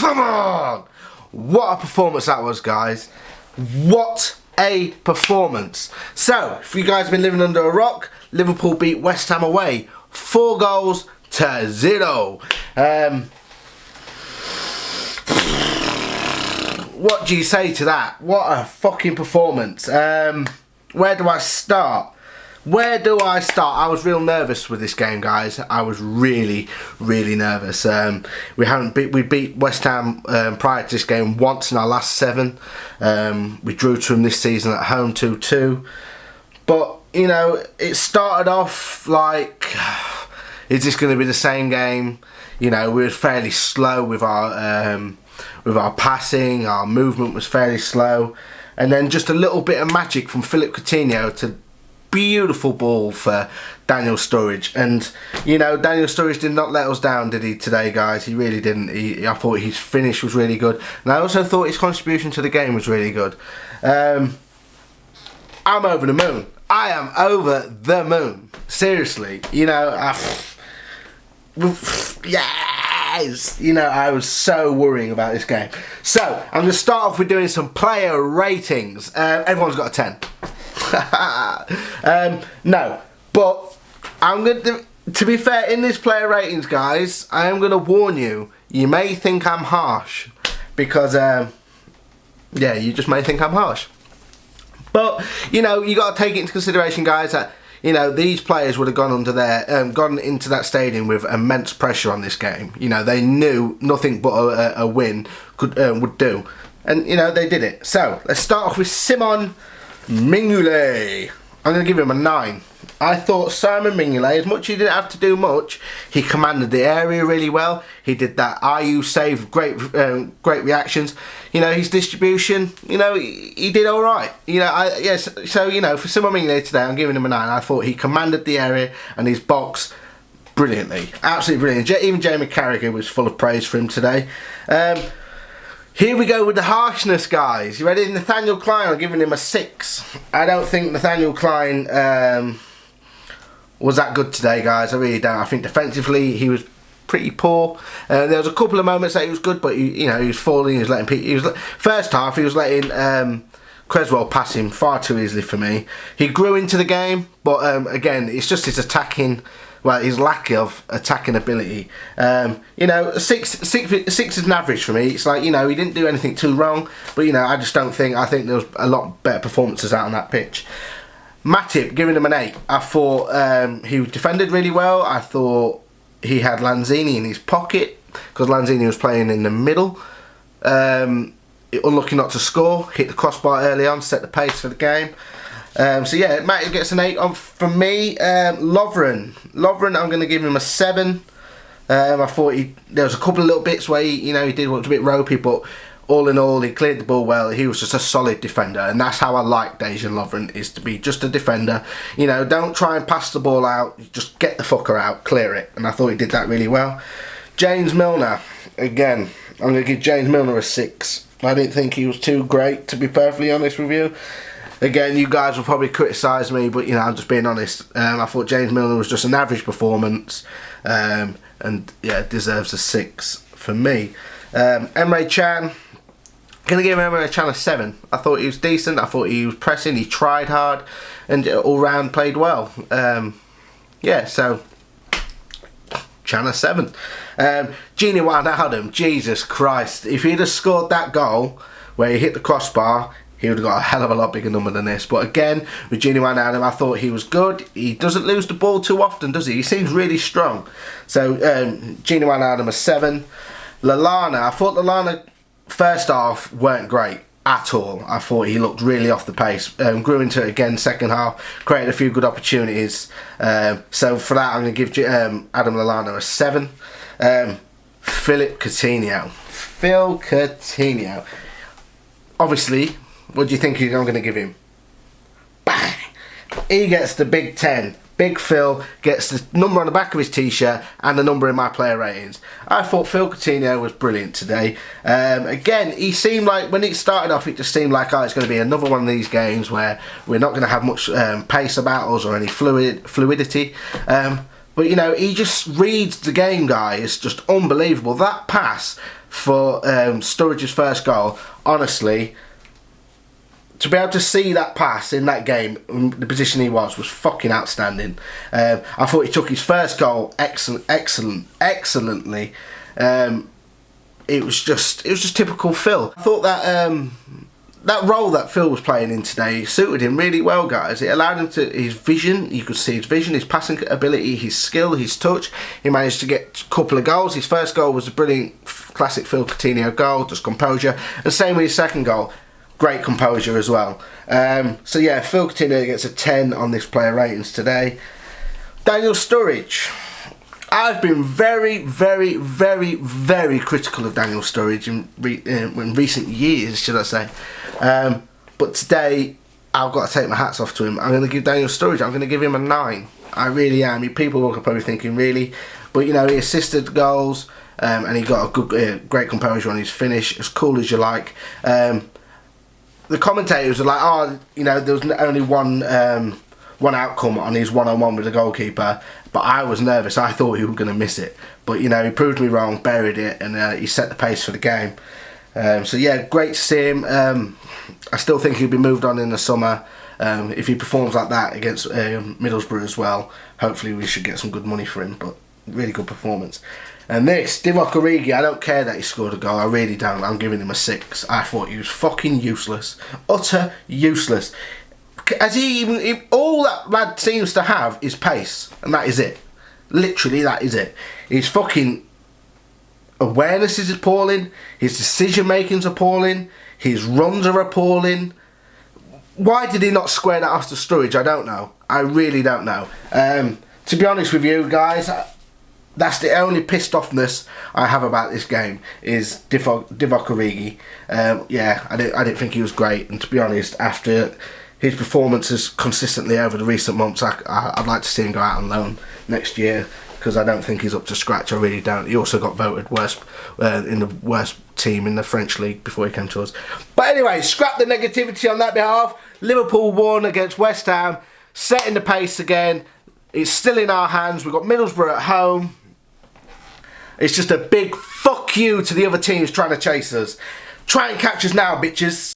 Come on! What a performance that was, guys. What a performance. So, if you guys have been living under a rock, Liverpool beat West Ham away 4-0. What do you say to that? What a fucking performance. Where do I start? I was real nervous with this game, guys. I was really nervous. We beat West Ham prior to this game once in our last 7. We drew to them this season at home 2-2. But, you know, it started off like, is this going to be the same game? You know, we were fairly slow with our passing. Our movement was fairly slow. And then just a little bit of magic from Philippe Coutinho to beautiful ball for Daniel Sturridge. And, you know, Daniel Sturridge did not let us down, did he, today, guys? He really didn't. I thought his finish was really good. And I also thought his contribution to the game was really good. I'm over the moon. I am over the moon. Seriously. You know, yes! You know, I was so worrying about this game. So, I'm going to start off with doing some player ratings. Everyone's got a 10. No, but I'm going to be fair, in this player ratings, guys, I am going to warn you, you may think I'm harsh, because, yeah, you just may think I'm harsh. But, you know, you got to take it into consideration, guys, that, you know, these players would have gone into that stadium with immense pressure on this game. You know, they knew nothing but a win would do. And, you know, they did it. So, let's start off with Simon Mignolet. I'm going to give him a 9. I thought Simon Mignolet, as much as he didn't have to do much, he commanded the area really well. He did that IU save, great reactions. You know, his distribution, you know, he did all right. You know, yes. So, you know, for Simon Mignolet today, I'm giving him a 9. I thought he commanded the area and his box brilliantly, absolutely brilliant. Even Jamie Carragher was full of praise for him today. Here we go with the harshness, guys. You ready? Nathaniel Klein, I'm giving him a 6. I don't think Nathaniel Klein was that good today, guys. I really don't. I think defensively he was pretty poor. There was a couple of moments that he was good, but you know, he was falling. He was letting first half he was letting Creswell pass him far too easily for me. He grew into the game, but again, it's just his attacking. Well, his lack of attacking ability. You know, 6 is an average for me. It's like, you know, he didn't do anything too wrong, but, you know, I just don't think. I think there was a lot better performances out on that pitch. Matip, giving him an 8. I thought he defended really well. I thought he had Lanzini in his pocket because Lanzini was playing in the middle. Unlucky not to score. Hit the crossbar early on, set the pace for the game. So yeah, Matip gets an 8 on from me. Lovren, I'm going to give him a 7. I thought there was a couple of little bits where he did what was a bit ropey, but all in all, he cleared the ball well. He was just a solid defender, and that's how I like Dejan Lovren, is to be just a defender. You know, don't try and pass the ball out. Just get the fucker out, clear it. And I thought he did that really well. James Milner, again, I'm going to give James Milner a 6. I didn't think he was too great, to be perfectly honest with you. Again, you guys will probably criticise me, but, you know, I'm just being honest. I thought James Milner was just an average performance, and yeah, deserves a 6 for me. Emre Can, going to give Emre Can a 7. I thought he was decent. I thought he was pressing. He tried hard, and all round played well. Yeah, so Can a 7. Gini Wijnaldum, Jesus Christ! If he'd have scored that goal where he hit the crossbar, he would have got a hell of a lot bigger number than this. But again, with Gini Wijnaldum, I thought he was good. He doesn't lose the ball too often, does he? He seems really strong. So, Gini Wijnaldum a 7. Lallana, I thought Lallana first half weren't great at all. I thought he looked really off the pace. Grew into it again second half, created a few good opportunities. So for that, I'm going to give Adam Lallana a 7. Philippe Coutinho. Phil Coutinho. Obviously, what do you think I'm going to give him? Bang! He gets the big 10. Big Phil gets the number on the back of his t-shirt and the number in my player ratings. I thought Phil Coutinho was brilliant today. Again, he seemed like, when it started off, it just seemed like, it's going to be another one of these games where we're not going to have much pace about us or any fluidity. But you know, he just reads the game, guys. Just unbelievable. That pass for Sturridge's first goal, honestly, to be able to see that pass in that game, in the position he was fucking outstanding. I thought he took his first goal excellently. It was just typical Phil. I thought that that role that Phil was playing in today suited him really well, guys. It allowed him to, his vision, you could see his vision, his passing ability, his skill, his touch. He managed to get a couple of goals. His first goal was a brilliant classic Phil Coutinho goal, just composure. And same with his second goal, great composure as well. So yeah, Phil Coutinho gets a 10 on this player ratings today. Daniel Sturridge. I've been very critical of Daniel Sturridge in recent years, should I say. But today, I've got to take my hats off to him. I'm going to give Daniel Sturridge, I'm going to give him a 9. I really am. I mean, people are probably thinking, really? But, you know, he assisted goals, and he got a good, great composure on his finish, as cool as you like. The commentators were like, oh, you know, there was only one outcome on his one-on-one with the goalkeeper, but I was nervous. I thought he was going to miss it, but you know, he proved me wrong, buried it, and he set the pace for the game. So yeah, great to see him. I still think he'll be moved on in the summer. If he performs like that against Middlesbrough as well, hopefully we should get some good money for him. But really good performance. And this Divock Origi, I don't care that he scored a goal, I really don't. I'm giving him a 6. I thought he was fucking useless, utter useless. As all that lad seems to have is pace, and that is it. Literally, that is it. His fucking awareness is appalling. His decision making's appalling. His runs are appalling. Why did he not square that off to Sturridge? I don't know. I really don't know. To be honest with you guys, that's the only pissed offness I have about this game is Divock Origi. Yeah, I didn't think he was great, and to be honest, after his performances consistently over the recent months, I'd like to see him go out on loan next year, because I don't think he's up to scratch. I really don't. He also got voted worst in the worst team in the French league before he came to us. But anyway, scrap the negativity on that behalf. Liverpool won against West Ham, setting the pace again. It's still in our hands. We've got Middlesbrough at home. It's just a big fuck you to the other teams trying to chase us. Try and catch us now, bitches.